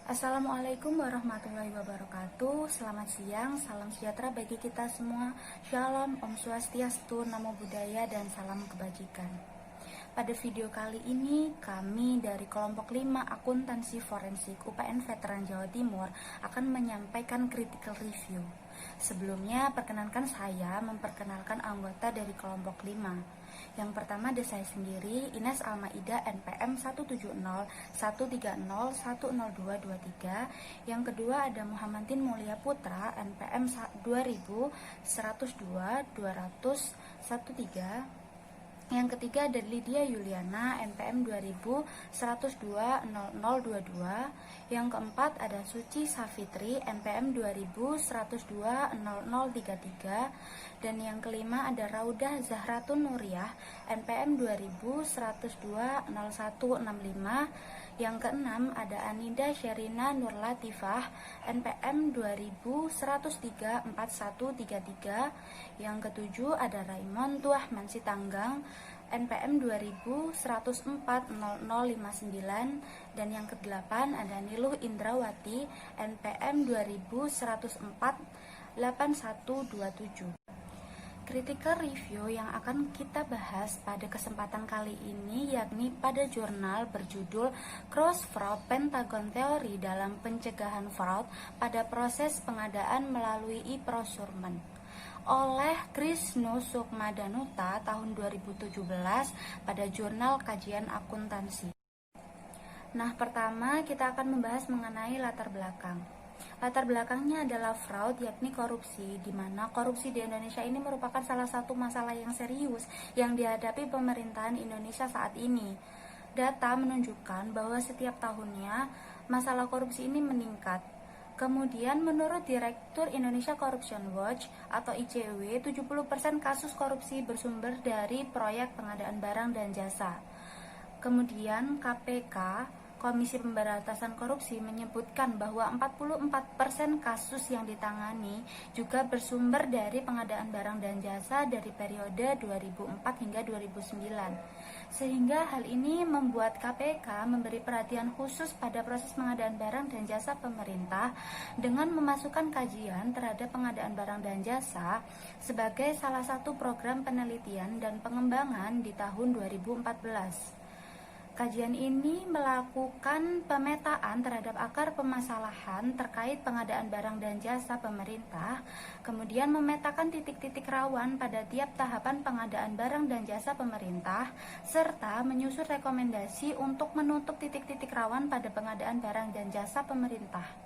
Assalamualaikum warahmatullahi wabarakatuh. Selamat siang, salam sejahtera bagi kita semua. Shalom, Om Swastiastu, Namo Buddhaya, dan salam kebajikan. Pada video kali ini, kami dari kelompok 5 akuntansi forensik UPN Veteran Jawa Timur akan menyampaikan critical review. Sebelumnya, perkenankan saya memperkenalkan anggota dari kelompok 5. Yang pertama ada saya sendiri, Ines Almaida, NPM 17013010223. Yang kedua ada Muhammadin Mulia Putra, NPM 20102-20013. Yang ketiga ada Lydia Yuliana, NPM 20102-0022. Yang keempat ada Suci Safitri, NPM 20102-0033. Dan yang kelima ada Raudah Zahratun Nuriyah, NPM 20102-0165. Yang keenam ada Anida Sherina Nurlatifah, NPM 20103-4133. Yang ketujuh ada Raymond Tuah Mansitanggang, NPM 20104-0059. Dan yang kedelapan ada Niluh Indrawati, NPM 20104-8127. Critical review yang akan kita bahas pada kesempatan kali ini yakni pada jurnal berjudul Cross Fraud Pentagon Theory dalam pencegahan fraud pada proses pengadaan melalui e-procurement oleh Krisnu Sukmadanuta tahun 2017 pada jurnal Kajian Akuntansi. Nah, pertama kita akan membahas mengenai latar belakang. Latar belakangnya adalah fraud, yakni korupsi, di mana korupsi di Indonesia ini merupakan salah satu masalah yang serius yang dihadapi pemerintahan Indonesia saat ini. Data menunjukkan bahwa setiap tahunnya masalah korupsi ini meningkat. Kemudian menurut Direktur Indonesia Corruption Watch atau ICW, 70% kasus korupsi bersumber dari proyek pengadaan barang dan jasa. Kemudian KPK, Komisi Pemberantasan Korupsi, menyebutkan bahwa 44% kasus yang ditangani juga bersumber dari pengadaan barang dan jasa dari periode 2004 hingga 2009. Sehingga hal ini membuat KPK memberi perhatian khusus pada proses pengadaan barang dan jasa pemerintah dengan memasukkan kajian terhadap pengadaan barang dan jasa sebagai salah satu program penelitian dan pengembangan di tahun 2014. Kajian ini melakukan pemetaan terhadap akar permasalahan terkait pengadaan barang dan jasa pemerintah, kemudian memetakan titik-titik rawan pada tiap tahapan pengadaan barang dan jasa pemerintah, serta menyusun rekomendasi untuk menutup titik-titik rawan pada pengadaan barang dan jasa pemerintah.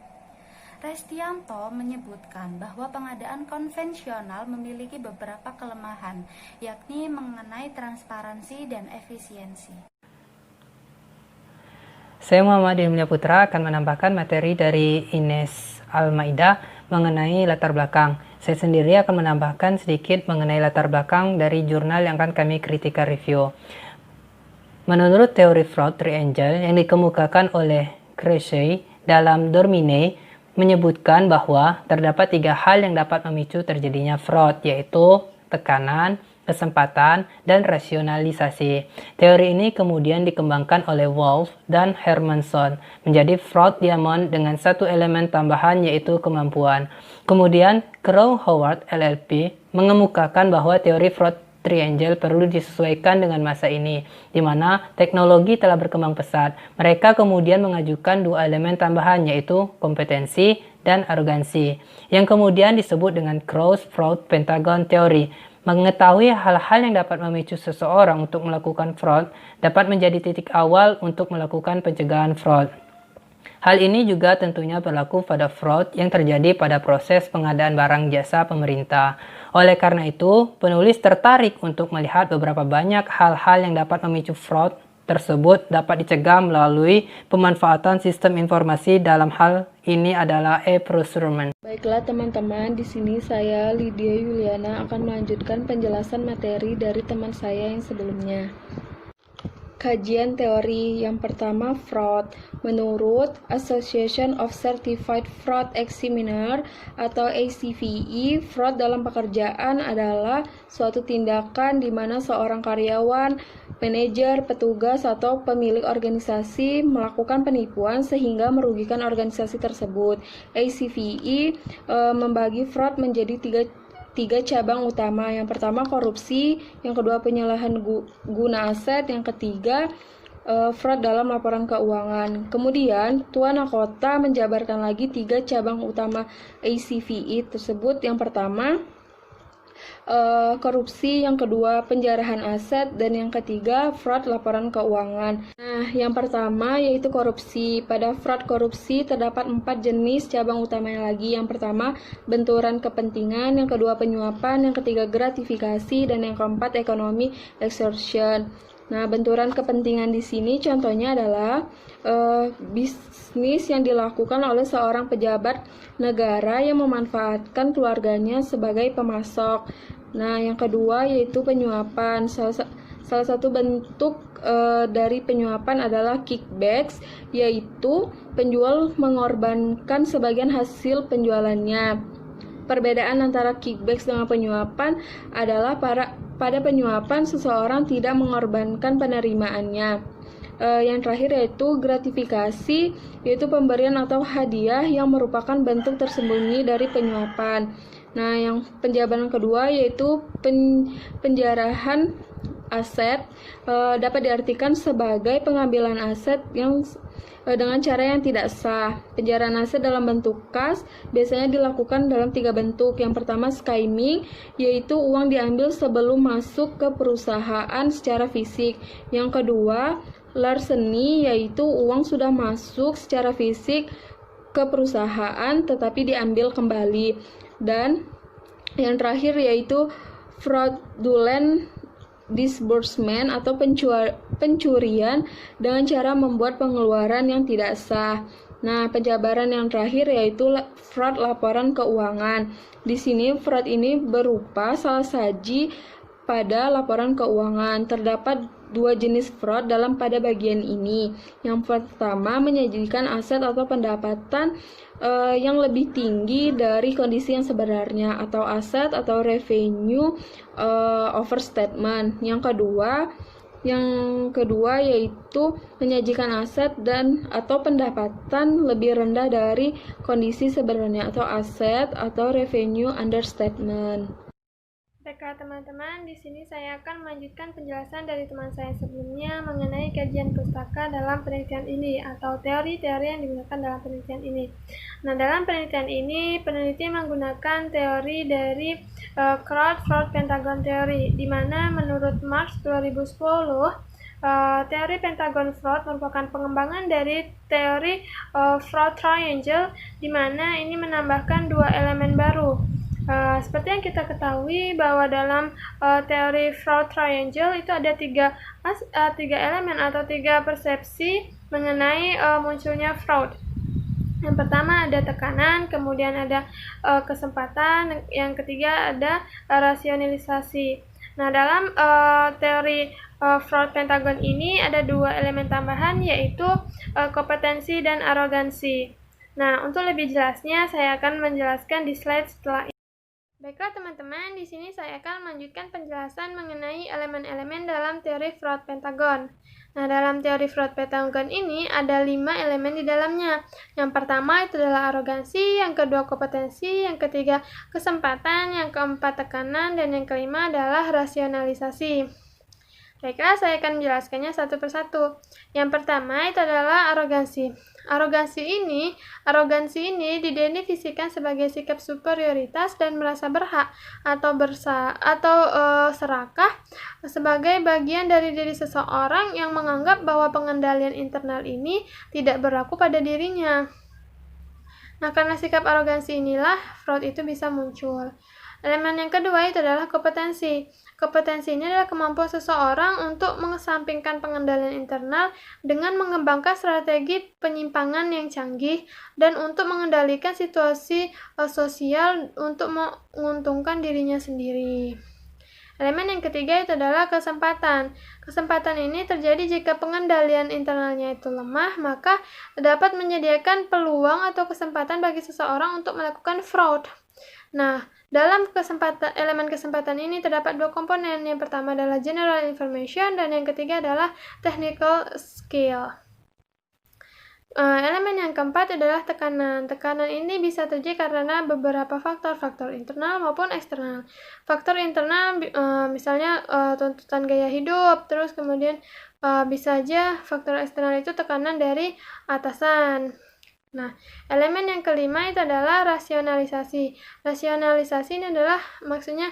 Restianto menyebutkan bahwa pengadaan konvensional memiliki beberapa kelemahan, yakni mengenai transparansi dan efisiensi. Saya Muhammadin Mulia Putra akan menambahkan materi dari Ines Almaida mengenai latar belakang. Saya sendiri akan menambahkan sedikit mengenai latar belakang dari jurnal yang akan kami critical review. Menurut teori fraud triangle yang dikemukakan oleh Cressey dalam Dormine, menyebutkan bahwa terdapat 3 hal yang dapat memicu terjadinya fraud, yaitu tekanan, kesempatan, dan rasionalisasi. Teori ini kemudian dikembangkan oleh Wolff dan Hermanson menjadi fraud diamond dengan satu elemen tambahan, yaitu kemampuan. Kemudian Crowe Howard LLP mengemukakan bahwa teori fraud triangle perlu disesuaikan dengan masa ini, di mana teknologi telah berkembang pesat. Mereka kemudian mengajukan 2 elemen tambahan, yaitu kompetensi dan arogansi, yang kemudian disebut dengan Crowe's Fraud Pentagon Theory. Mengetahui hal-hal yang dapat memicu seseorang untuk melakukan fraud dapat menjadi titik awal untuk melakukan pencegahan fraud. Hal ini juga tentunya berlaku pada fraud yang terjadi pada proses pengadaan barang jasa pemerintah. Oleh karena itu, penulis tertarik untuk melihat beberapa banyak hal-hal yang dapat memicu fraud tersebut dapat dicegah melalui pemanfaatan sistem informasi. Dalam hal ini adalah e-procurement. Baiklah teman-teman, di sini saya Lydia Yuliana akan melanjutkan penjelasan materi dari teman saya yang sebelumnya. kajian teori. Yang pertama, fraud. Menurut Association of Certified Fraud Examiner atau ACVE, fraud dalam pekerjaan adalah suatu tindakan di mana seorang karyawan, manajer, petugas, atau pemilik organisasi melakukan penipuan sehingga merugikan organisasi tersebut. ACVE membagi fraud menjadi tiga cabang utama. Yang pertama korupsi, yang kedua penyalahan guna aset, yang ketiga fraud dalam laporan keuangan. Kemudian Tuan Nakota menjabarkan lagi tiga cabang utama ACVE tersebut. Yang pertama korupsi, yang kedua penjarahan aset, dan yang ketiga fraud laporan keuangan. Nah, yang pertama yaitu korupsi. Pada fraud korupsi terdapat 4 jenis cabang utamanya lagi. Yang pertama benturan kepentingan, yang kedua penyuapan, yang ketiga gratifikasi, dan yang keempat ekonomi extortion. Nah, benturan kepentingan di sini contohnya adalah bisnis yang dilakukan oleh seorang pejabat negara yang memanfaatkan keluarganya sebagai pemasok. Nah, yang kedua yaitu penyuapan. Salah satu bentuk dari penyuapan adalah kickbacks, yaitu penjual mengorbankan sebagian hasil penjualannya. Perbedaan antara kickbacks dengan penyuapan adalah pada penyuapan seseorang tidak mengorbankan penerimaannya. Yang terakhir yaitu gratifikasi, yaitu pemberian atau hadiah yang merupakan bentuk tersembunyi dari penyuapan. Nah, yang penjabaran kedua yaitu penjarahan aset, dapat diartikan sebagai pengambilan aset yang dengan cara yang tidak sah. Penjarahan aset dalam bentuk kas biasanya dilakukan dalam 3 bentuk. Yang pertama skimming, yaitu uang diambil sebelum masuk ke perusahaan secara fisik. Yang kedua larceny, yaitu uang sudah masuk secara fisik ke perusahaan tetapi diambil kembali. Dan yang terakhir yaitu fraudulent disbursement atau pencurian dengan cara membuat pengeluaran yang tidak sah. Nah, penjabaran yang terakhir yaitu fraud laporan keuangan. Di sini fraud ini berupa salah saji pada laporan keuangan. Terdapat 2 jenis fraud pada bagian ini. Yang pertama menyajikan aset atau pendapatan yang lebih tinggi dari kondisi yang sebenarnya, atau aset atau revenue overstatement. Yang kedua yaitu menyajikan aset dan atau pendapatan lebih rendah dari kondisi sebenarnya, atau aset atau revenue understatement. Baiklah teman-teman, di sini saya akan melanjutkan penjelasan dari teman saya sebelumnya mengenai kajian pustaka dalam penelitian ini atau teori-teori yang digunakan dalam penelitian ini. Nah, dalam penelitian ini peneliti menggunakan teori dari Crowd-Fraud Pentagon Theory, di mana menurut Marx 2010 teori Pentagon Fraud merupakan pengembangan dari teori Fraud Triangle, di mana ini menambahkan 2 elemen baru. Seperti yang kita ketahui bahwa dalam teori fraud triangle itu ada tiga elemen atau 3 persepsi mengenai munculnya fraud. Yang pertama ada tekanan, kemudian ada kesempatan, yang ketiga ada rasionalisasi. Nah, dalam teori fraud pentagon ini ada 2 elemen tambahan, yaitu kompetensi dan arogansi. Nah, untuk lebih jelasnya saya akan menjelaskan di slide setelah ini. Baiklah teman-teman, di sini saya akan melanjutkan penjelasan mengenai elemen-elemen dalam teori fraud pentagon. Nah, dalam teori fraud pentagon ini ada 5 elemen di dalamnya. Yang pertama itu adalah arogansi, yang kedua kompetensi, yang ketiga kesempatan, yang keempat tekanan, dan yang kelima adalah rasionalisasi. Baiklah, saya akan menjelaskannya satu persatu. Yang pertama itu adalah arogansi. Arogansi ini didefinisikan sebagai sikap superioritas dan merasa berhak atau serakah sebagai bagian dari diri seseorang yang menganggap bahwa pengendalian internal ini tidak berlaku pada dirinya. Nah, karena sikap arogansi inilah fraud itu bisa muncul. Elemen yang kedua itu adalah kompetensi. Kompetensi ini adalah kemampuan seseorang untuk mengesampingkan pengendalian internal dengan mengembangkan strategi penyimpangan yang canggih dan untuk mengendalikan situasi sosial untuk menguntungkan dirinya sendiri. Elemen yang ketiga itu adalah kesempatan. Kesempatan ini terjadi jika pengendalian internalnya itu lemah, maka dapat menyediakan peluang atau kesempatan bagi seseorang untuk melakukan fraud. Nah, dalam elemen kesempatan ini terdapat dua komponen. Yang pertama adalah general information dan yang ketiga adalah technical skill. Elemen yang keempat adalah tekanan. Tekanan ini bisa terjadi karena beberapa faktor internal maupun eksternal. Faktor internal misalnya tuntutan gaya hidup, terus kemudian bisa aja faktor eksternal itu tekanan dari atasan. Nah, elemen yang kelima itu adalah rasionalisasi. Rasionalisasi ini adalah maksudnya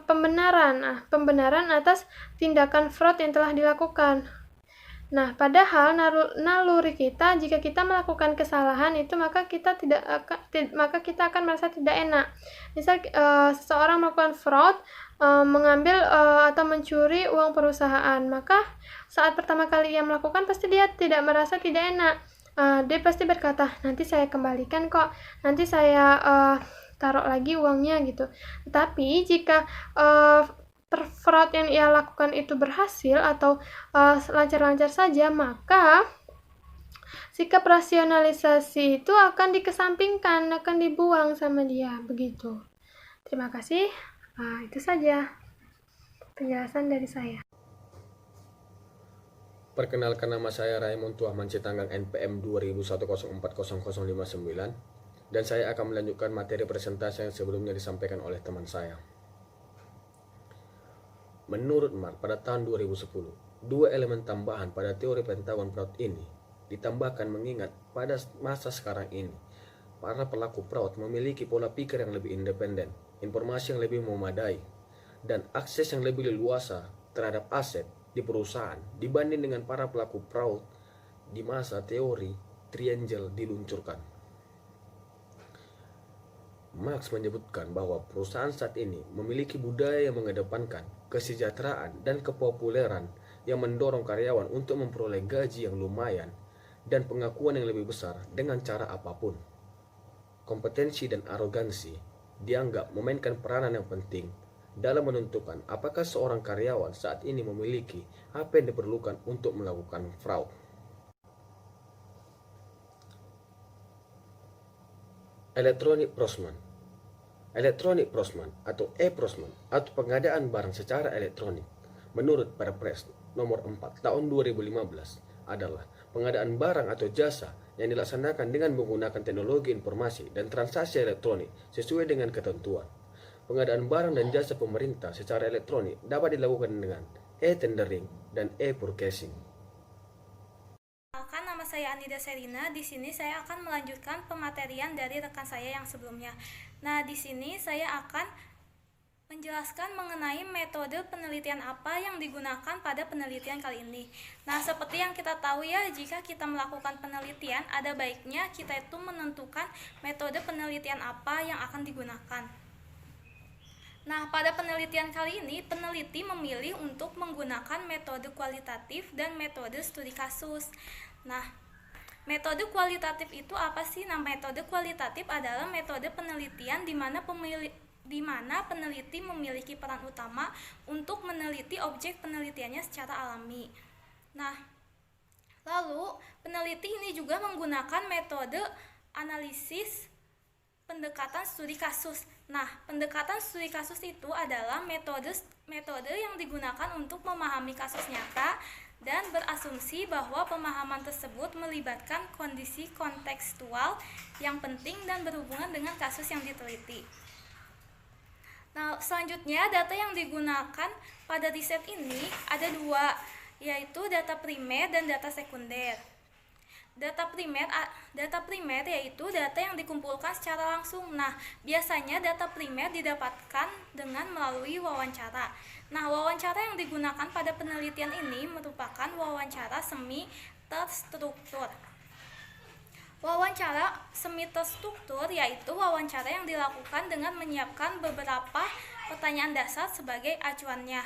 pembenaran. Nah, pembenaran atas tindakan fraud yang telah dilakukan. Nah, padahal naluri kita jika kita melakukan kesalahan itu maka kita akan merasa tidak enak. Misal seseorang melakukan fraud, mengambil atau mencuri uang perusahaan, maka saat pertama kali ia melakukan pasti dia tidak merasa tidak enak. Dia pasti berkata, nanti saya kembalikan kok, nanti saya taruh lagi uangnya gitu. Tetapi jika fraud yang ia lakukan itu berhasil atau lancar-lancar saja, maka sikap rasionalisasi itu akan dikesampingkan, akan dibuang sama dia, begitu. Terima kasih. Itu saja penjelasan dari saya. Perkenalkan, nama saya Raymond Tuahman Citanggang NPM 2001040059 dan saya akan melanjutkan materi presentasi yang sebelumnya disampaikan oleh teman saya. Menurut Mark, pada tahun 2010, dua elemen tambahan pada teori pentagon fraud ini ditambahkan mengingat pada masa sekarang ini, para pelaku fraud memiliki pola pikir yang lebih independen, informasi yang lebih memadai, dan akses yang lebih leluasa terhadap aset di perusahaan dibanding dengan para pelaku fraud di masa teori triangle diluncurkan. Marx menyebutkan bahwa perusahaan saat ini memiliki budaya yang mengedepankan kesejahteraan dan kepopuleran yang mendorong karyawan untuk memperoleh gaji yang lumayan dan pengakuan yang lebih besar dengan cara apapun. Kompetensi dan arogansi dianggap memainkan peranan yang penting dalam menentukan apakah seorang karyawan saat ini memiliki apa yang diperlukan untuk melakukan fraud. Electronic Prosman atau e-prosman atau pengadaan barang secara elektronik menurut Perpres nomor 4 tahun 2015 adalah pengadaan barang atau jasa yang dilaksanakan dengan menggunakan teknologi informasi dan transaksi elektronik sesuai dengan ketentuan. Pengadaan barang dan jasa pemerintah secara elektronik dapat dilakukan dengan e-tendering dan e-purchasing. Nama saya Anida Serina. Di sini saya akan melanjutkan pematerian dari rekan saya yang sebelumnya. Nah, di sini saya akan menjelaskan mengenai metode penelitian apa yang digunakan pada penelitian kali ini. Nah, seperti yang kita tahu ya, jika kita melakukan penelitian, ada baiknya kita itu menentukan metode penelitian apa yang akan digunakan. Nah, pada penelitian kali ini, peneliti memilih untuk menggunakan metode kualitatif dan metode studi kasus. Nah, metode kualitatif itu apa sih? Nah, metode kualitatif adalah metode penelitian di mana peneliti memiliki peran utama untuk meneliti objek penelitiannya secara alami. Nah, lalu peneliti ini juga menggunakan metode analisis pendekatan studi kasus. Nah, pendekatan studi kasus itu adalah metode yang digunakan untuk memahami kasus nyata dan berasumsi bahwa pemahaman tersebut melibatkan kondisi kontekstual yang penting dan berhubungan dengan kasus yang diteliti. Nah, selanjutnya data yang digunakan pada riset ini ada dua, yaitu data primer dan data sekunder. Data primer yaitu data yang dikumpulkan secara langsung. Nah, biasanya data primer didapatkan dengan melalui wawancara. Nah, wawancara yang digunakan pada penelitian ini merupakan wawancara semi terstruktur. Wawancara semi terstruktur yaitu wawancara yang dilakukan dengan menyiapkan beberapa pertanyaan dasar sebagai acuannya.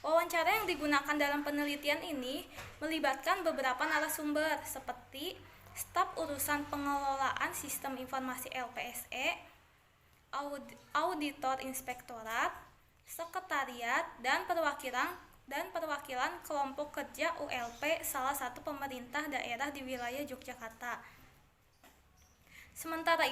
Wawancara yang digunakan dalam penelitian ini melibatkan beberapa narasumber seperti staf urusan pengelolaan sistem informasi LPSE, auditor inspektorat, sekretariat, dan perwakilan kelompok kerja ULP salah satu pemerintah daerah di wilayah Yogyakarta. Sementara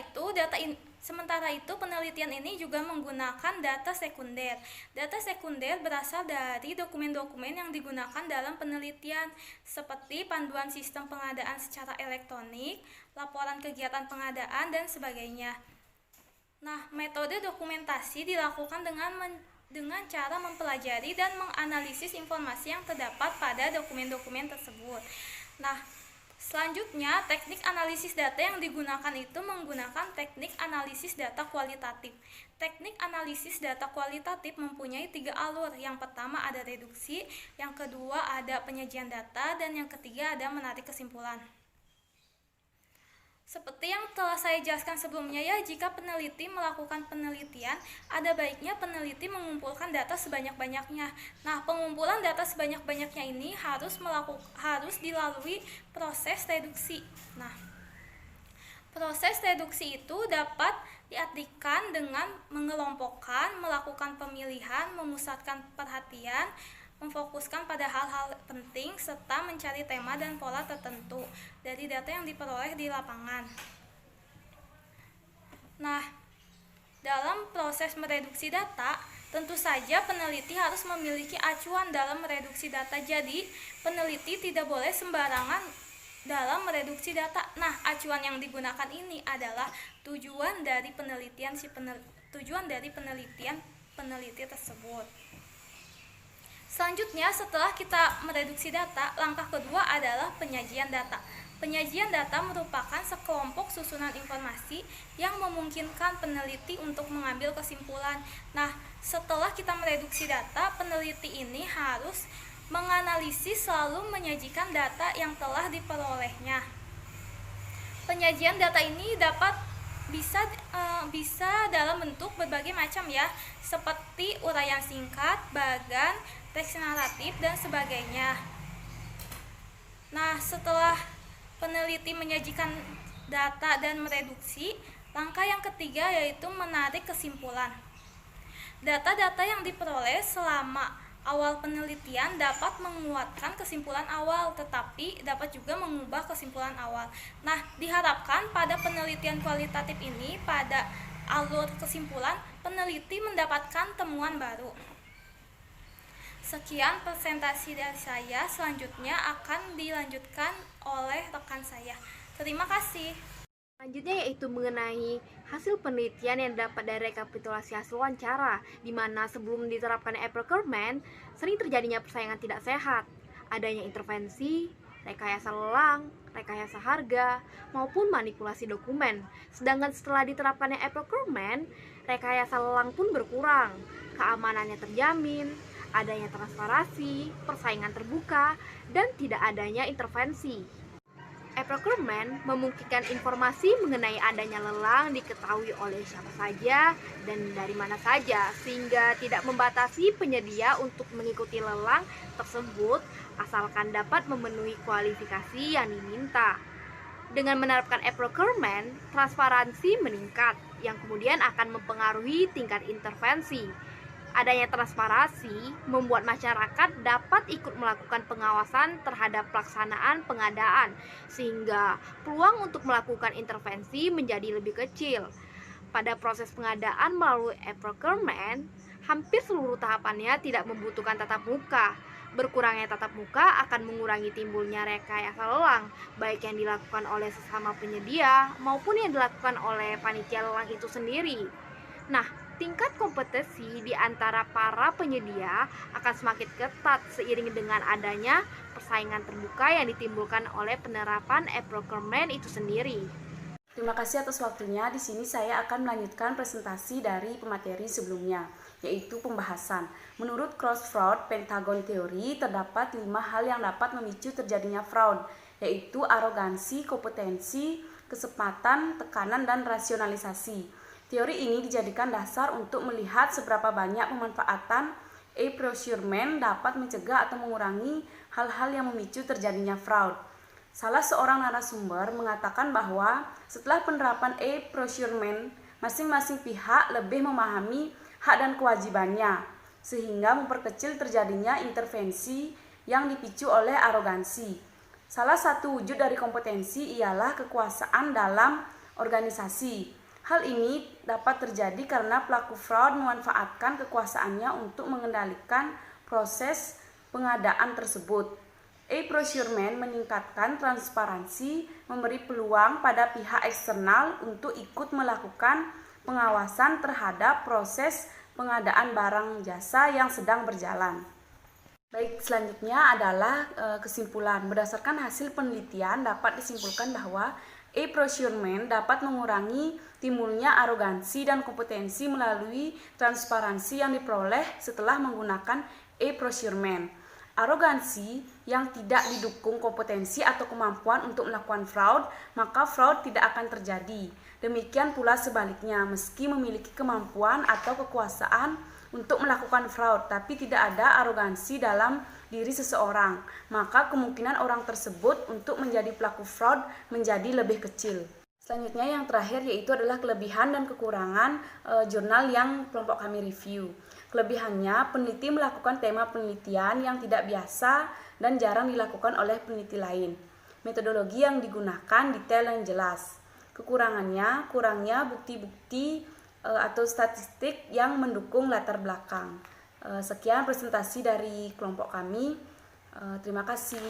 itu, penelitian ini juga menggunakan data sekunder. Data sekunder berasal dari dokumen-dokumen yang digunakan dalam penelitian, seperti panduan sistem pengadaan secara elektronik, laporan kegiatan pengadaan, dan sebagainya. Nah, metode dokumentasi dilakukan dengan cara mempelajari dan menganalisis informasi yang terdapat pada dokumen-dokumen tersebut. Nah, selanjutnya, teknik analisis data yang digunakan itu menggunakan teknik analisis data kualitatif. Teknik analisis data kualitatif mempunyai 3 alur. Yang pertama ada reduksi, yang kedua ada penyajian data, dan yang ketiga ada menarik kesimpulan. Seperti yang telah saya jelaskan sebelumnya ya, jika peneliti melakukan penelitian, ada baiknya peneliti mengumpulkan data sebanyak-banyaknya. Nah, pengumpulan data sebanyak-banyaknya ini harus dilalui proses reduksi. Nah, proses reduksi itu dapat diartikan dengan mengelompokkan, melakukan pemilihan, memusatkan perhatian, memfokuskan pada hal-hal penting, serta mencari tema dan pola tertentu dari data yang diperoleh di lapangan. Nah, dalam proses mereduksi data, tentu saja peneliti harus memiliki acuan dalam mereduksi data. Jadi, peneliti tidak boleh sembarangan dalam mereduksi data. Nah, acuan yang digunakan ini adalah tujuan dari penelitian peneliti tersebut. Selanjutnya, setelah kita mereduksi data, langkah kedua adalah penyajian data. Penyajian data merupakan sekelompok susunan informasi yang memungkinkan peneliti untuk mengambil kesimpulan. Nah, setelah kita mereduksi data, peneliti ini harus menganalisis lalu menyajikan data yang telah diperolehnya. Penyajian data ini bisa dalam bentuk berbagai macam ya, seperti uraian singkat, bagan, teks naratif, dan sebagainya. Nah, setelah peneliti menyajikan data dan mereduksi, langkah yang ketiga yaitu menarik kesimpulan. Data-data yang diperoleh selama awal penelitian dapat menguatkan kesimpulan awal, tetapi dapat juga mengubah kesimpulan awal. Nah, diharapkan pada penelitian kualitatif ini, pada alur kesimpulan, peneliti mendapatkan temuan baru. Sekian presentasi dari saya, selanjutnya akan dilanjutkan oleh rekan saya. Terima kasih. Selanjutnya yaitu mengenai hasil penelitian yang dapat dari rekapitulasi hasil wawancara, di mana sebelum diterapkan e-procurement, sering terjadinya persaingan tidak sehat, adanya intervensi, rekayasa lelang, rekayasa harga, maupun manipulasi dokumen. Sedangkan setelah diterapkannya e-procurement, rekayasa lelang pun berkurang, keamanannya terjamin, adanya transparansi, persaingan terbuka, dan tidak adanya intervensi. E-procurement memungkinkan informasi mengenai adanya lelang diketahui oleh siapa saja dan dari mana saja, sehingga tidak membatasi penyedia untuk mengikuti lelang tersebut asalkan dapat memenuhi kualifikasi yang diminta. Dengan menerapkan e-procurement, transparansi meningkat, yang kemudian akan mempengaruhi tingkat intervensi. Adanya transparansi membuat masyarakat dapat ikut melakukan pengawasan terhadap pelaksanaan pengadaan, sehingga peluang untuk melakukan intervensi menjadi lebih kecil. Pada proses pengadaan melalui e-procurement, hampir seluruh tahapannya tidak membutuhkan tatap muka. Berkurangnya tatap muka akan mengurangi timbulnya rekayasa lelang, baik yang dilakukan oleh sesama penyedia maupun yang dilakukan oleh panitia lelang itu sendiri. Nah, tingkat kompetensi di antara para penyedia akan semakin ketat seiring dengan adanya persaingan terbuka yang ditimbulkan oleh penerapan e-procurement itu sendiri. Terima kasih atas waktunya. Di sini saya akan melanjutkan presentasi dari pemateri sebelumnya, yaitu pembahasan. Menurut cross-fraud Pentagon Theory, terdapat 5 hal yang dapat memicu terjadinya fraud, yaitu arogansi, kompetensi, kesempatan, tekanan, dan rasionalisasi. Teori ini dijadikan dasar untuk melihat seberapa banyak pemanfaatan e-procurement dapat mencegah atau mengurangi hal-hal yang memicu terjadinya fraud. Salah seorang narasumber mengatakan bahwa setelah penerapan e-procurement, masing-masing pihak lebih memahami hak dan kewajibannya. sehingga memperkecil terjadinya intervensi yang dipicu oleh arogansi. Salah satu wujud dari kompetensi ialah kekuasaan dalam organisasi. Hal ini dapat terjadi karena pelaku fraud memanfaatkan kekuasaannya untuk mengendalikan proses pengadaan tersebut. E-procurement meningkatkan transparansi, memberi peluang pada pihak eksternal untuk ikut melakukan pengawasan terhadap proses pengadaan barang jasa yang sedang berjalan. Baik, selanjutnya adalah kesimpulan. Berdasarkan hasil penelitian dapat disimpulkan bahwa e-procurement dapat mengurangi timbulnya arogansi dan kompetensi melalui transparansi yang diperoleh setelah menggunakan e-procurement. Arogansi yang tidak didukung kompetensi atau kemampuan untuk melakukan fraud, maka fraud tidak akan terjadi. Demikian pula sebaliknya, meski memiliki kemampuan atau kekuasaan untuk melakukan fraud, tapi tidak ada arogansi dalam diri seseorang, maka kemungkinan orang tersebut untuk menjadi pelaku fraud menjadi lebih kecil. Selanjutnya yang terakhir yaitu adalah kelebihan dan kekurangan jurnal yang kelompok kami review. Kelebihannya, peneliti melakukan tema penelitian yang tidak biasa dan jarang dilakukan oleh peneliti lain. Metodologi yang digunakan detail dan jelas. Kekurangannya, kurangnya bukti-bukti atau statistik yang mendukung latar belakang. Sekian presentasi dari kelompok kami. Terima kasih.